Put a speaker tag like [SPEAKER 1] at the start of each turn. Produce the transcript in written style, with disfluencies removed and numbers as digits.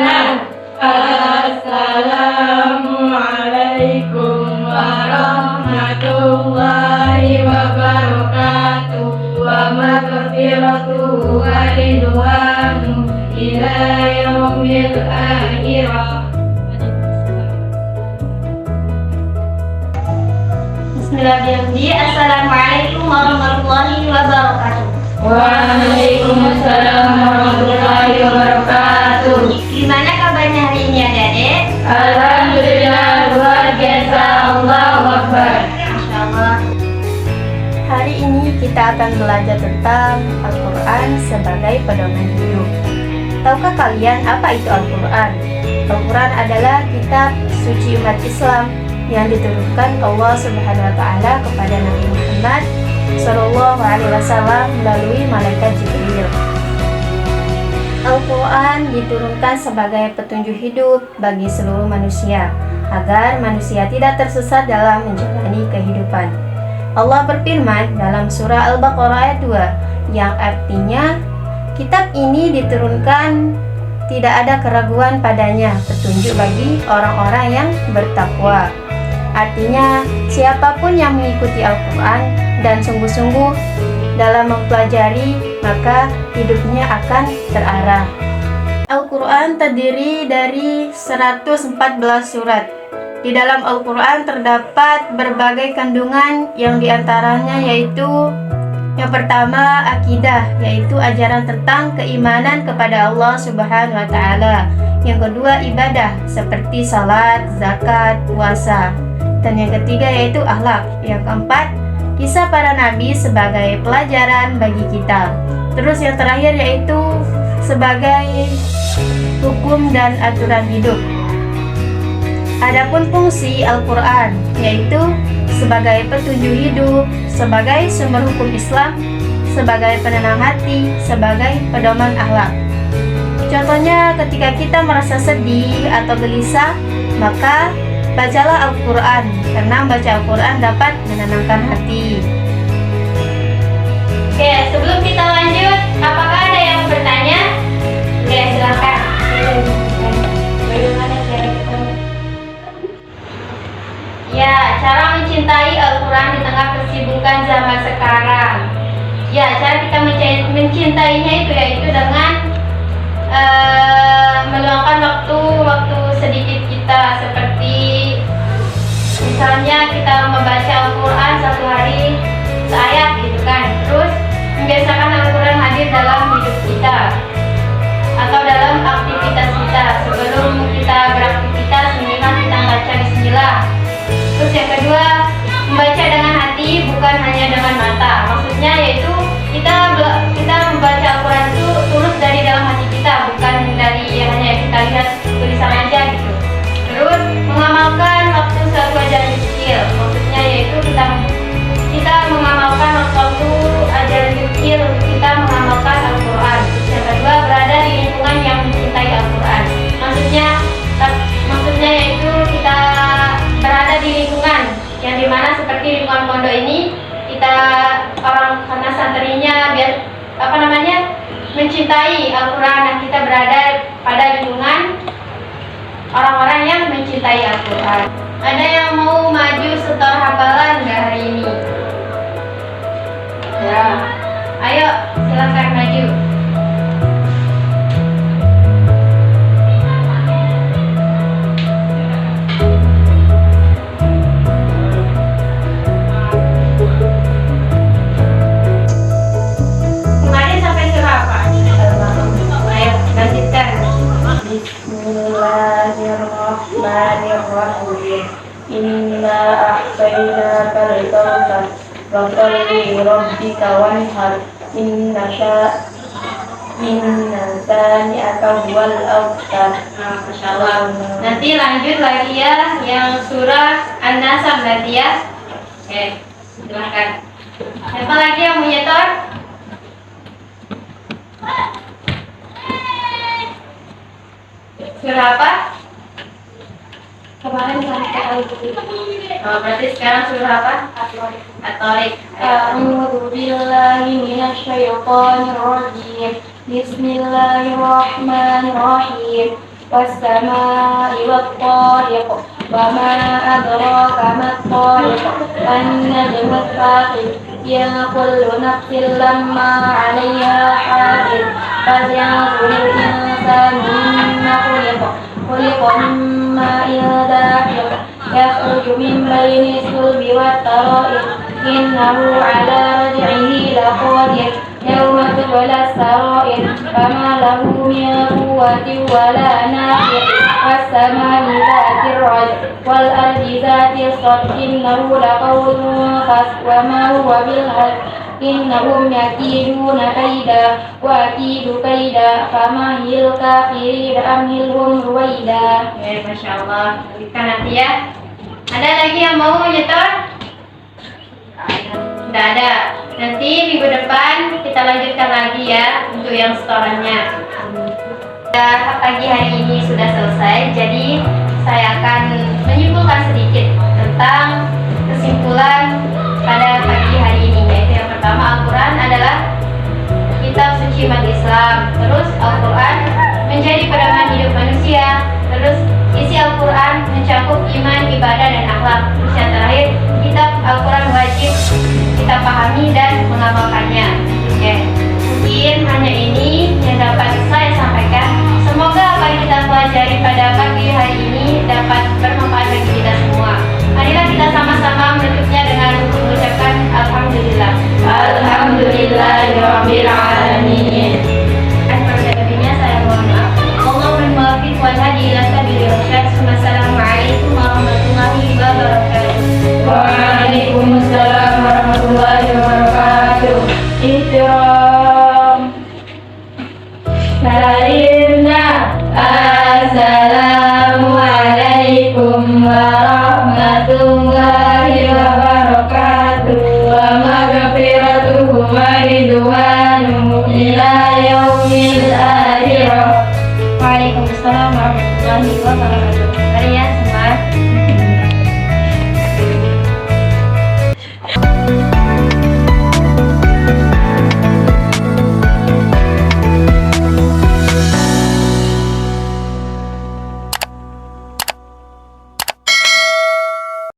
[SPEAKER 1] Assalamualaikum warahmatullahi wabarakatuh. Wa maghfiratuhu wa ridwanu ila yaumil akhirah.
[SPEAKER 2] Bismillahirrahmanirrahim. Assalamualaikum warahmatullahi wabarakatuh.
[SPEAKER 1] Waalaikumsalam warahmatullahi wabarakatuh.
[SPEAKER 2] Gimana kabarnya hari ini adik-adik?
[SPEAKER 1] Alhamdulillah luar biasa. Allahu Akbar.
[SPEAKER 2] Masya Allah.
[SPEAKER 3] Hari ini kita akan belajar tentang Al-Quran sebagai pedoman hidup. Tahukah kalian apa itu Al-Quran? Al-Quran adalah kitab suci umat Islam yang diturunkan Allah Subhanahu wa Ta'ala kepada Nabi Muhammad Sallallahu Alaihi Wasallam melalui malaikat Jibril. Al-Quran diturunkan sebagai petunjuk hidup bagi seluruh manusia agar manusia tidak tersesat dalam menjalani kehidupan. Allah berfirman dalam surah Al-Baqarah ayat 2 yang artinya kitab ini diturunkan tidak ada keraguan padanya, petunjuk bagi orang-orang yang bertakwa. Artinya, siapapun yang mengikuti Al-Quran dan sungguh-sungguh dalam mempelajari, maka hidupnya akan terarah. Al-Quran terdiri dari 114 surat. Di dalam Al-Quran terdapat berbagai kandungan yang diantaranya yaitu yang pertama, akidah, yaitu ajaran tentang keimanan kepada Allah Subhanahu wa Ta'ala. Yang kedua, ibadah, seperti salat, zakat, puasa. Dan yang ketiga yaitu akhlak. Yang keempat, kisah para nabi sebagai pelajaran bagi kita. Terus yang terakhir yaitu sebagai hukum dan aturan hidup. Adapun fungsi Al-Quran yaitu sebagai petunjuk hidup, sebagai sumber hukum Islam, sebagai penenang hati, sebagai pedoman akhlak. Contohnya ketika kita merasa sedih atau gelisah, maka bacalah Al-Quran, karena membaca Al-Quran dapat menenangkan hati.
[SPEAKER 2] Oke, sebelum kita lanjut, apakah ada yang bertanya? Oke, silakan. Bagaimana cara kita? Ya, cara mencintai Al-Quran di tengah kesibukan zaman sekarang. Ya, cara kita mencintainya itu yaitu dengan meluangkan waktu sedikit kita, seperti misalnya kita membaca Al-Quran satu hari seayat gitu kan. Terus membiasakan Al-Quran hadir dalam hidup kita atau dalam aktivitas kita. Sebelum kita beraktivitas minimal kita membaca bismillah. Terus yang kedua, membaca dengan hati bukan hanya dengan mata. Maksudnya yaitu kita membaca Al-Quran itu tulus dari dalam hati kita, bukan dari hanya kita lihat tulisan aja gitu. Terus mengamalkan waktu satu ajaran kecil. Maksudnya yaitu kita mengamalkan waktu ajaran kecil untuk kita mengamalkan Al-Quran. Terus yang kedua, berada di lingkungan yang mencintai Al-Quran. Maksudnya yaitu kita berada di lingkungan yang dimana seperti lingkungan pondok ini, kita orang karena santrinya mencintai Al-Quran dan kita berada pada lingkungan orang-orang yang mencintai Al-Quran. Ada yang mau maju setor hafalan nggak hari ini? Ya, ayo silakan maju.
[SPEAKER 3] Bismillahirrahmanirrahim. Inna a'tainakal kautsar fasholli li rabbika wanhar. Inna shani'aka huwal abtar.
[SPEAKER 2] Masya Allah. Nanti lanjut lagi ya, yang surah An-Nasr nanti ya. Oke, silahkan. Siapa lagi yang mau nyetor? Surah apa? Kemarin sampai Al-Qur'an. Oh, berarti sekarang surah apa? At-Tariq.
[SPEAKER 3] A'udzu billahi minasyaitonir rajim. Bismillahirrahmanirrahim.
[SPEAKER 2] والسماء والطارق وما أدراك ما الطارق النجم الثاقب إن كل نفس لما عليها حافظ فلينظر الإنسان مما خلق من ماء دافق يخرج من بين الصلب والترائب إنه على رجعه لقادر يوم تبلى السرائر فما له من قوة ولا ناصر والسماء ذات الرجع والأرض ذات الصدع إنه لقول فصل وما هو بالهزل إنهم يكيدون كيدا وأكيد كيدا فمهل الكافرين أمهلهم رويدا. Masya Allah. Lanjutkan nanti ya. Ada lagi yang mau nyetor? Tidak ada. Nanti minggu depan kita lanjutkan lagi ya untuk yang setorannya. Pagi hari ini sudah selesai, jadi saya akan menyimpulkan sedikit tentang kesimpulan pada pagi hari ini. Yaitu yang pertama, Al-Quran adalah kitab suci umat Islam. Terus Al-Quran menjadi pedoman hidup manusia. Terus isi Al-Quran mencakup iman, ibadah, dan akhlak. Terus yang terakhir, kitab Al-Quran wajib kita pahami dan mengamalkannya. Oke, mungkin hanya ini yang dapat saya sampaikan. Semoga apa yang kita pelajari pada pagi hari ini dapat bermanfaat bagi kita semua. Marilah kita sama-sama menutupnya dengan mengucapkan Alhamdulillah.
[SPEAKER 1] Alhamdulillahirabbil alamin.
[SPEAKER 2] Sebelumnya saya mohon maaf. Allahumma muwaffiq wal hadi ila sabili rasyad. Wassalamualaikum warahmatullahi wabarakatuh.
[SPEAKER 1] Waalaikumsalam warahmatullahi wabarakatuh. Ihtiram. Salimna. Assalamualaikum warahmatullahi wabarakatuh. Wa maghfiratuhu wa ridwan.